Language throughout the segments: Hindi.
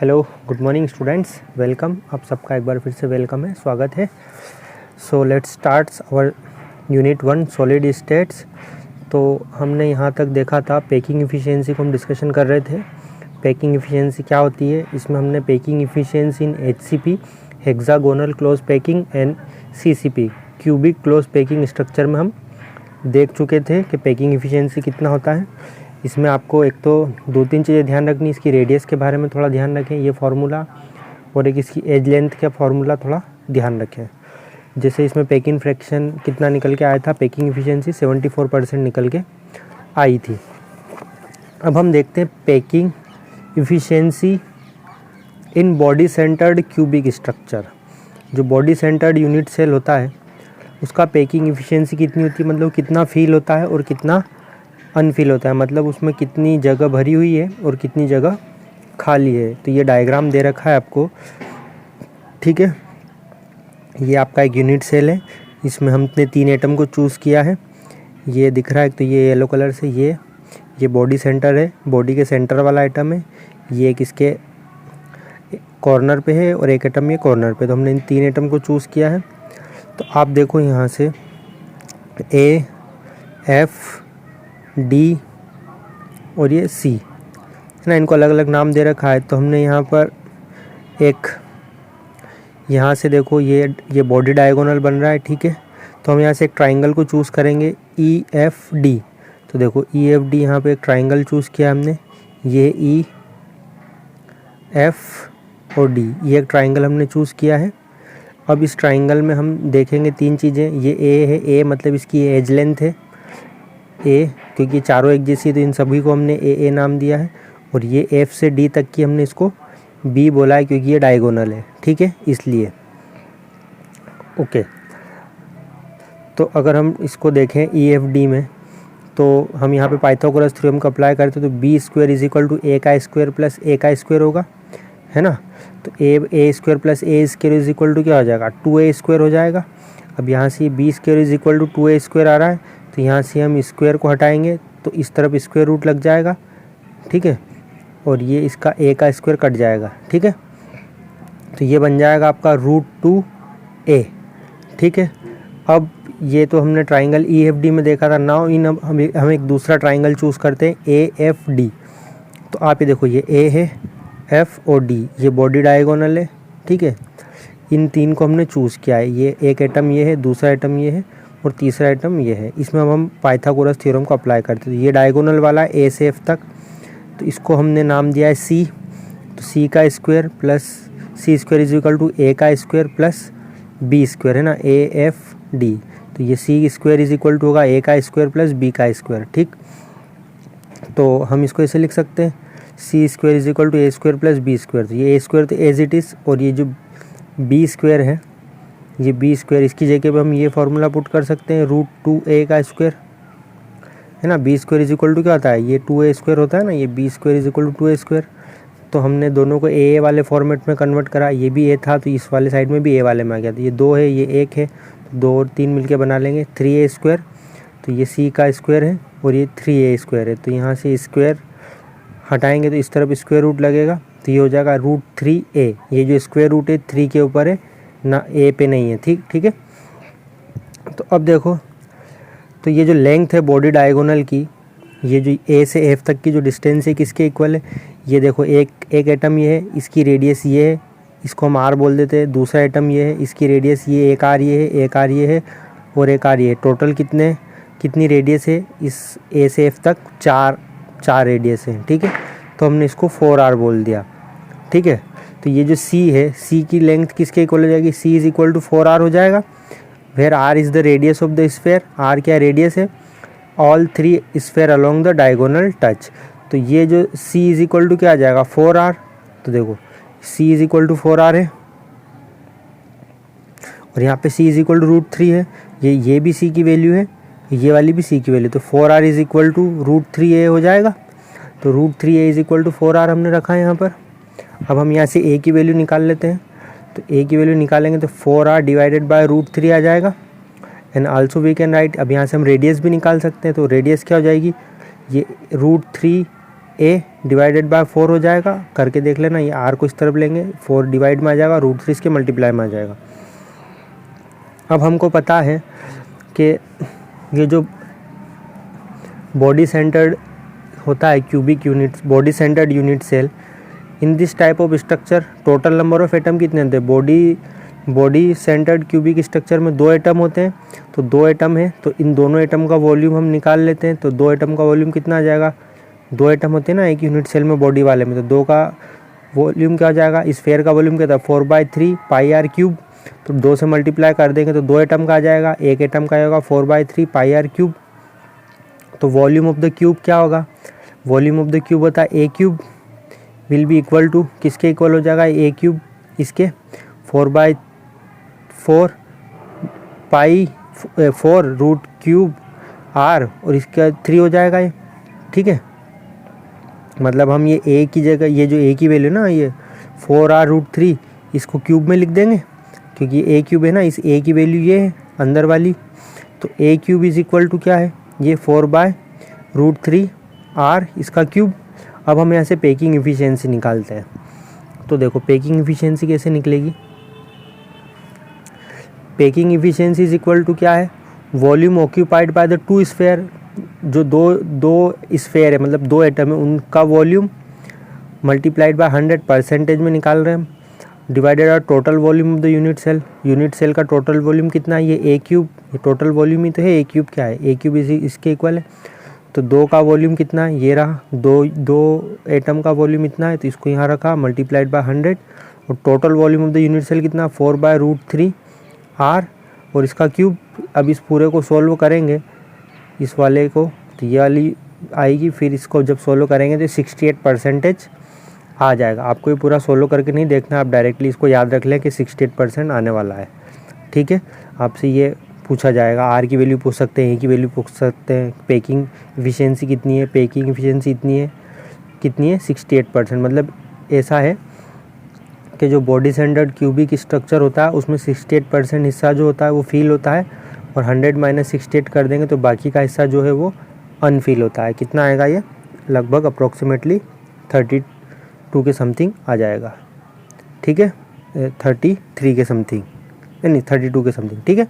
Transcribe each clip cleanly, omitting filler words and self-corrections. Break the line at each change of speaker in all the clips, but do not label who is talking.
Hello, good morning students, welcome. आप सबका एक बार फिर से वेलकम है, स्वागत है। So let's start our unit 1 solid states. तो हमने यहाँ तक देखा था पैकिंग एफिशिएंसी को हम डिस्कशन कर रहे थे। पैकिंग एफिशिएंसी क्या होती है, इसमें हमने packing efficiency in HCP hexagonal close packing and CCP cubic close packing structure में हम देख चुके थे कि पैकिंग एफिशिएंसी कितना होता है। इसमें आपको एक तो 2-3 चीज़ें ध्यान रखनी, इसकी रेडियस के बारे में थोड़ा ध्यान रखें, ये फार्मूला, और एक इसकी एज लेंथ का फार्मूला थोड़ा ध्यान रखें। जैसे इसमें पैकिंग फ्रैक्शन कितना निकल के आया था, पैकिंग एफिशिएंसी 74% निकल के आई थी। अब हम देखते हैं packing efficiency in body centred cubic structure. जो बॉडी सेंटर्ड यूनिट सेल होता है उसका पैकिंग एफिशिएंसी कितनी होती है, मतलब कितना फील होता है और कितना अनफिल होता है, मतलब उसमें कितनी जगह भरी हुई है और कितनी जगह खाली है। तो ये डायग्राम दे रखा है आपको, ठीक है। ये आपका एक यूनिट सेल है, इसमें हमने 3 एटम को चूज़ किया है। ये दिख रहा है, तो ये येलो कलर से ये बॉडी सेंटर है, बॉडी के सेंटर वाला आइटम है। ये एक इसके कॉर्नर पे है और एक एटम ये कॉर्नर पे। तो हमने इन 3 एटम को चूज़ किया है। तो आप देखो यहाँ से A, F, D और ये C है ना, इनको अलग अलग नाम दे रखा है। तो हमने यहाँ पर एक, यहाँ से देखो ये बॉडी डायगोनल बन रहा है, ठीक है। तो हम यहाँ से एक ट्राइंगल को चूज़ करेंगे EFD। तो देखो EFD, यहाँ पे एक ट्राइंगल चूज़ किया हमने, ये E, F और D, ये एक ट्राइंगल हमने चूज़ किया है। अब इस ट्राइंगल में हम देखेंगे 3 चीज़ें। ये A है, A मतलब इसकी एज लेंथ है A, क्योंकि चारों एक जैसी है तो इन सभी को हमने A नाम दिया है। और ये F से D तक की हमने इसको B बोला है क्योंकि ये डायगोनल है, ठीक है, इसलिए। ओके, तो अगर हम इसको देखें EFD में, तो हम यहाँ पे पाइथागोरस थ्योरम को अप्लाई करते हैं तो B² = A का स्क्वायर प्लस A का स्क्वायर होगा, है ना। तो A² प्लस A² क्या हो जाएगा, 2A² हो जाएगा। अब यहाँ से B² = 2A² आ रहा है, तो यहाँ से हम स्क्वायर को हटाएंगे तो इस तरफ स्क्वायर रूट लग जाएगा, ठीक है। और ये इसका A का स्क्वायर कट जाएगा, ठीक है। तो ये बन जाएगा आपका √2A, ठीक है। अब ये तो हमने ट्राइंगल EFD में देखा था। नाउ इन हम एक दूसरा ट्राइंगल चूज़ करते हैं AFD। तो आप ये देखो, ये A है, F और D, ये बॉडी डायगोनल है, ठीक है। इन 3 को हमने चूज़ किया है। ये एक एटम ये है, दूसरा एटम ये है और तीसरा एटम ये है। इसमें हम पाइथागोरस थ्योरम को अप्लाई करते हैं। ये डायगोनल वाला A से F तक, तो इसको हमने नाम दिया है C। तो C का स्क्वायर प्लस C² = A का स्क्वायर प्लस B² है ना, AFD। तो ये C² होगा A का स्क्वायर प्लस B का स्क्वायर, ठीक। तो हम इसको ऐसे लिख सकते हैं, C² = A² प्लस B²। तो ये A² तो एज इट इज़, और ये जो B² है, ये B², इसकी जगह पे हम ये फार्मूला पुट कर सकते हैं, √2A का स्क्वायर, है ना। B² क्या होता है, ये 2A² होता है ना, ये B² = 2A²। तो हमने दोनों को A वाले फॉर्मेट में कन्वर्ट करा, ये भी A था तो इस वाले साइड में भी A वाले में आ गया। तो ये 2 है, ये 1 है, तो 2 और 3 मिलके बना लेंगे 3A²। तो ये C का स्क्वायर है और ये 3A² है। तो यहाँ से स्क्वायर हटाएंगे तो इस तरफ स्क्वायर रूट लगेगा, तो ये हो जाएगा √3A। ये जो स्क्वायर रूट है 3 के ऊपर है ना, A पे नहीं है, ठीक है। तो अब देखो, तो ये जो लेंथ है बॉडी डायगोनल की, ये जो A से F तक की जो डिस्टेंस है किसके इक्वल है, ये देखो एक एटम ये है, इसकी रेडियस ये है, इसको हम R बोल देते हैं। दूसरा एटम ये है, इसकी रेडियस ये, एक R ये है, एक R ये है और एक R ये है। टोटल कितनी रेडियस है इस A से F तक, 4 रेडियस है, ठीक है। तो हमने इसको 4R बोल दिया, ठीक है। तो ये जो C है, C की लेंथ किसके इक्वल हो जाएगी, C = 4R हो जाएगा। Where R is the radius of the sphere, R क्या रेडियस है, all 3 sphere along the diagonal touch. तो ये जो C = क्या आ जाएगा, 4R। तो देखो C = 4R है और यहाँ पे C = √3 है। ये भी C की वैल्यू है, ये वाली भी C की वैल्यू। तो 4R = √3A हो जाएगा। तो √3A = 4R हमने रखा है यहाँ पर। अब हम यहाँ से A की वैल्यू निकाल लेते हैं। तो A की वैल्यू निकालेंगे तो 4R / √3 आ जाएगा। And also we can write, अब यहाँ से हम रेडियस भी निकाल सकते हैं। तो रेडियस क्या हो जाएगी, ये √3 ए डिवाइडेड बाय 4 हो जाएगा, करके देख लेना। ये आर को इस तरफ लेंगे, 4 डिवाइड में आ जाएगा, √3 इसके मल्टीप्लाई में आ जाएगा। अब हमको पता है कि ये जो बॉडी सेंटर्ड होता है cubic units, body centred unit cell, in this type of structure total number of atom कितने होते हैं? बॉडी सेंटर्ड क्यूबिक स्ट्रक्चर में 2 एटम होते हैं, तो 2 एटम है, तो इन दोनों एटम का वॉल्यूम हम निकाल लेते हैं। तो 2 एटम का वॉल्यूम कितना आ जाएगा? 2 एटम होते हैं ना एक यूनिट सेल में बॉडी वाले में, तो 2 का वॉल्यूम क्या आ जाएगा? स्फीयर का वॉल्यूम क्या था? 4/3 πr³। तो 2 से मल्टीप्लाई कर देंगे तो 2 एटम का आ जाएगा, एक एटम का होगा 4/3 πr³। तो वॉल्यूम ऑफ द क्यूब क्या होगा? वॉल्यूम ऑफ द क्यूब होता है a³ will be equal to, किसके इक्वल हो जाएगा? a³ इसके 4/4 √³ r, और इसका 3 हो जाएगा ये, ठीक है। मतलब हम ये a की जगह, ये जो a की वैल्यू ना, ये 4r √3, इसको क्यूब में लिख देंगे, क्योंकि a³ है ना, इस a की वैल्यू ये है अंदर वाली। तो a³ इज इक्वल टू क्या है? ये 4/√3 r इसका क्यूब। अब हम यहाँ से पैकिंग एफिशिएंसी निकालते हैं। तो देखो पैकिंग एफिशिएंसी कैसे निकलेगी? Packing efficiency is equal to क्या है? Volume occupied by the 2 sphere, जो दो स्फीयर है, मतलब 2 एटम है, उनका वॉल्यूम मल्टीप्लाइड बाय 100 परसेंटेज में निकाल रहे हैं, divided by total volume of the unit cell. Unit cell का टोटल वॉल्यूम कितना है? ये a³, ये टोटल वॉल्यूम ही तो है। a³ क्या है? a³ इसके इक्वल है। तो 2 का वॉल्यूम कितना है? ये रहा, दो एटम का वॉल्यूम इतना है, तो इसको यहाँ रखा, मल्टीप्लाइड बाय 100, और total volume of the unit cell कितना? 4/√3 r, और इसका क्यूब। अब इस पूरे को सोल्व करेंगे, इस वाले को, तो ये वाली आएगी, फिर इसको जब सोल्व करेंगे तो 68% आ जाएगा। आपको ये पूरा सोल्व करके नहीं देखना, आप डायरेक्टली इसको याद रख लें कि 68% आने वाला है, ठीक है। आपसे ये पूछा जाएगा, आर की वैल्यू पूछ सकते हैं, ए की वैल्यू पूछ सकते हैं, पैकिंग एफिशिएंसी कितनी है? पैकिंग एफिशिएंसी इतनी है, कितनी है? 68%। मतलब ऐसा है कि जो बॉडी सेंटर्ड क्यूबिक स्ट्रक्चर होता है उसमें 68% हिस्सा जो होता है वो फील होता है, और 100 - 68 कर देंगे तो बाकी का हिस्सा जो है वो अनफील होता है। कितना आएगा ये? लगभग अप्रोक्सीमेटली 32 के समथिंग आ जाएगा, ठीक है, 33 के समथिंग, नहीं 32 के समथिंग, ठीक है।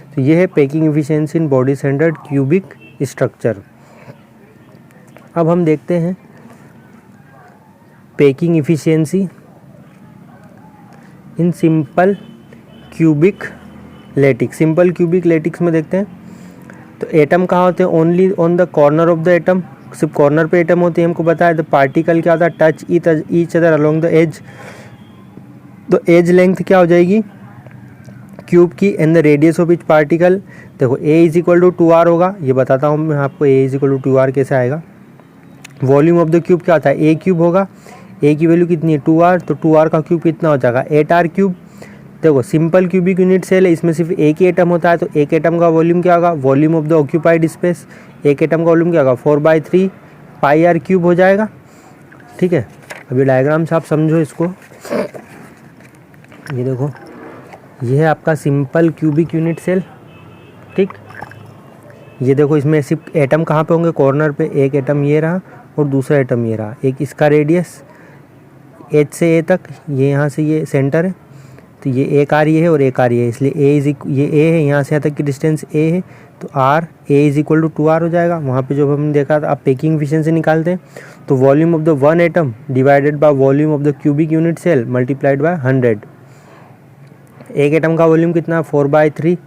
तो ये है packing efficiency in body centred cubic structure. अब हम देखते हैं packing efficiency in simple cubic latex. Simple cubic latex में देखते हैं तो एटम कहाँ होते हैं? Only on the corner of the atom, सिर्फ कॉर्नर पे एटम होते हैं, हमको पता है। द पार्टिकल क्या होता है? Touch each other along the edge. तो एज लेंथ क्या हो जाएगी क्यूब की? And the radius of each particle, देखो a is equal to 2r होगा, ये बताता हूँ मैं आपको a is equal to 2r कैसे आएगा। वॉल्यूम ऑफ द क्यूब क्या होता है? a³ होगा, a की वैल्यू कितनी है? 2r, तो 2r का क्यूब कितना हो जाएगा? 8r³। देखो सिंपल क्यूबिक यूनिट सेल है, इसमें सिर्फ एक ही एटम होता है, तो एक एटम का वॉल्यूम क्या होगा? Volume of the occupied space, एक एटम का वॉल्यूम क्या होगा? 4/3 πr³ हो जाएगा, ठीक है। अभी डायग्राम से आप समझो इसको। ये देखो, ये है आपका सिंपल क्यूबिक यूनिट सेल, ठीक। ये देखो इसमें सिर्फ एटम कहाँ पे होंगे? कॉर्नर पे। एक एटम ये रहा और दूसरा एटम ये रहा, एक इसका रेडियस एच से ए तक, ये यहाँ से ये सेंटर है, तो ये एक आर ये है और एक आर ये है, इसलिए ये ए है, यहाँ से यहाँ तक की डिस्टेंस ए है, तो r a is equal to 2r हो जाएगा। वहाँ पे जो हमने देखा था, आप पैकिंग एफिशिएंसी निकालते हैं तो volume of the one atom divided by volume of the cubic unit cell multiplied by 100। एक एटम का वॉल्यूम कितना है? 4/3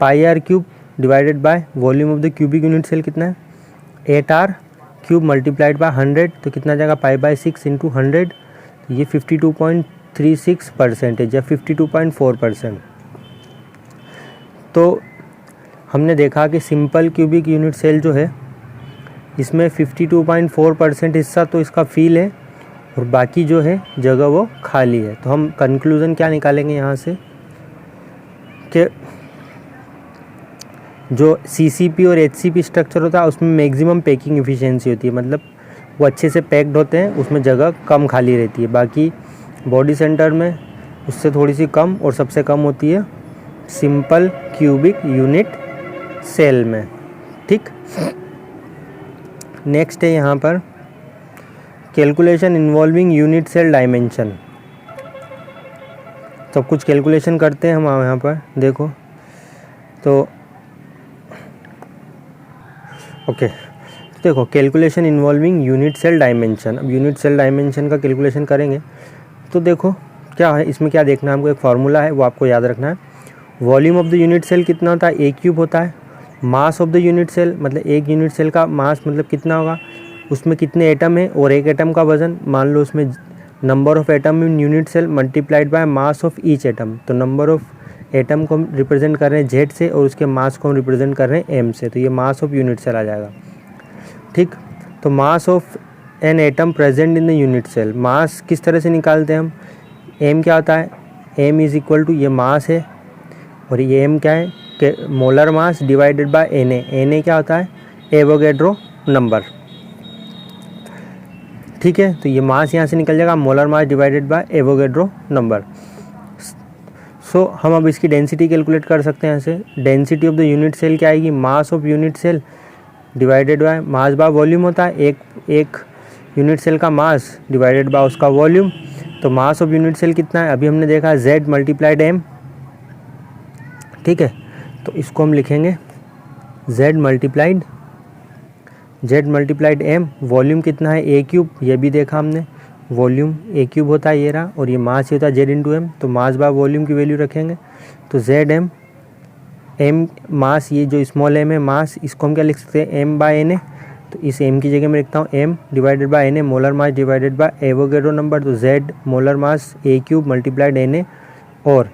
πr³ divided by volume of the cubic unit cell कितना है? 8r³ मल्टीप्लाइड बाय 100, तो कितना जाएगा? π/6 × 100, तो ये 52.36% या 52.4%। तो हमने देखा कि सिंपल क्यूबिक यूनिट सेल जो है इसमें 52.4% हिस्सा तो इसका फील है, और बाकी जो है जगह वो खाली है। तो हम कंक्लूज़न क्या निकालेंगे यहाँ से कि जो CCP और HCP स्ट्रक्चर होता है उसमें मैक्सिमम पैकिंग एफिशिएंसी होती है, मतलब वो अच्छे से पैक्ड होते हैं, उसमें जगह कम खाली रहती है। बाकी बॉडी सेंटर में उससे थोड़ी सी कम, और सबसे कम होती है सिंपल क्यूबिक यूनिट सेल में, ठीक। नेक्स्ट है यहाँ पर calculation involving unit cell dimension. सब कुछ कैलकुलेशन करते हैं हम यहाँ पर, देखो तो ओके। देखो calculation involving unit cell dimension. अब यूनिट सेल डायमेंशन का कैलकुलेशन करेंगे तो देखो क्या है, इसमें क्या देखना है हमको, एक फार्मूला है वो आपको याद रखना है। Volume of the unit cell कितना होता है, ए क्यूब होता है। Mass of the unit cell मतलब एक यूनिट सेल का मास मतलब कितना होगा, उसमें कितने एटम है और एक एटम का वजन, मान लो उसमें number of atom in unit cell multiplied by mass of each atom. तो नंबर ऑफ एटम को हम रिप्रेजेंट कर रहे हैं जेड से और उसके मास को हम रिप्रेजेंट कर रहे हैं एम से, तो ये मास ऑफ यूनिट सेल आ जाएगा। ठीक, तो mass of an atom present in the unit cell, mass किस तरह से निकालते हैं हम, एम क्या होता है, एम इज़ इक्वल टू ये मास है और ये एम क्या है कि molar mass divided by N A. N A क्या होता है, एवोगैड्रो नंबर। ठीक है, तो ये मास यहाँ से निकल जाएगा, molar mass divided by Avogadro number. So हम अब इसकी डेंसिटी कैलकुलेट कर सकते हैं। यहाँ से density of the unit cell क्या आएगी, mass of unit cell divided by mass by volume होता है, एक यूनिट सेल का मास डिवाइडेड बाय उसका वॉल्यूम। तो मास ऑफ यूनिट सेल कितना है, अभी हमने देखा z मल्टीप्लाइड एम। ठीक है, तो इसको हम लिखेंगे z मल्टीप्लाइड एम। वॉल्यूम कितना है, ए क्यूब, ये भी देखा हमने, वॉल्यूम ए क्यूब होता है ये रहा, और ये मास ही होता है जेड इंटू एम। तो मास बाय वॉल्यूम की वैल्यू रखेंगे, तो जेड एम मास, ये जो स्मॉल एम है मास, इसको हम क्या लिख सकते हैं, एम बाय एन ए। तो इस एम की जगह मैं लिखता हूँ M divided by N A, molar mass divided by Avogadro number. तो Z molar mass a cube multiplied N A, और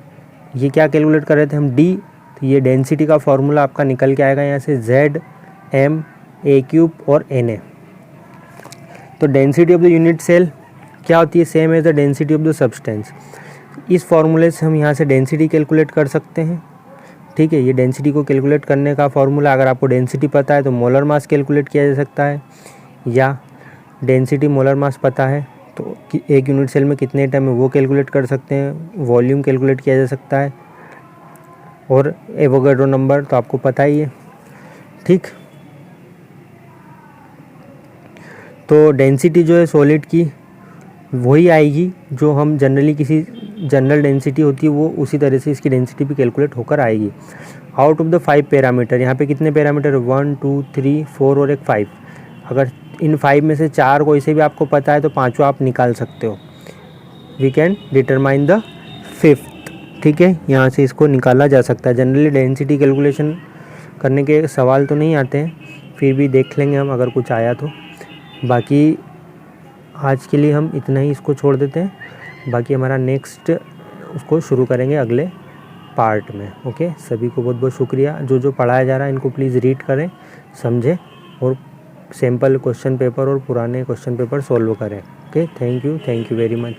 ये क्या कैलकुलेट कर रहे थे हम, डी। तो ये डेंसिटी का फॉर्मूला आपका निकल के आएगा यहाँ से, जेड एम ए क्यूब और एन ए। तो density of the unit cell क्या होती है, same as the density of the substance. इस फॉर्मूले से हम यहाँ से डेंसिटी कैलकुलेट कर सकते हैं। ठीक है, ये डेंसिटी को कैलकुलेट करने का फॉर्मूला, अगर आपको डेंसिटी पता है तो मोलर मास कैलकुलेट किया जा सकता है, या डेंसिटी मोलर मास पता है तो एक यूनिट सेल में कितने एटम है वो कैलकुलेट कर सकते हैं, वॉल्यूम कैलकुलेट किया जा सकता है, और एवोगैड्रो नंबर तो आपको पता ही है। ठीक, तो डेंसिटी जो है सॉलिड की वही आएगी जो हम जनरली किसी जनरल डेंसिटी होती है वो उसी तरह से इसकी डेंसिटी भी कैलकुलेट होकर आएगी। आउट ऑफ द 5 पैरामीटर, यहाँ पे कितने पैरामीटर, 1 2 3 4 और एक 5। अगर इन 5 में से 4 कोई से भी आपको पता है तो 5वां आप निकाल सकते हो। We can determine the 5th। ठीक है, यहाँ से इसको निकाला जा सकता है। जनरली डेंसिटी कैलकुलेशन करने के सवाल तो नहीं आते हैं, फिर भी देख लेंगे हम अगर कुछ आया तो। बाकी आज के लिए हम इतना ही इसको छोड़ देते हैं, बाकी हमारा नेक्स्ट उसको शुरू करेंगे अगले पार्ट में। ओके, सभी को बहुत बहुत शुक्रिया। जो जो पढ़ाया जा रहा है इनको प्लीज़ रीड करें, समझें और सैम्पल क्वेश्चन पेपर और पुराने क्वेश्चन पेपर सॉल्व करें। Okay, thank you very much.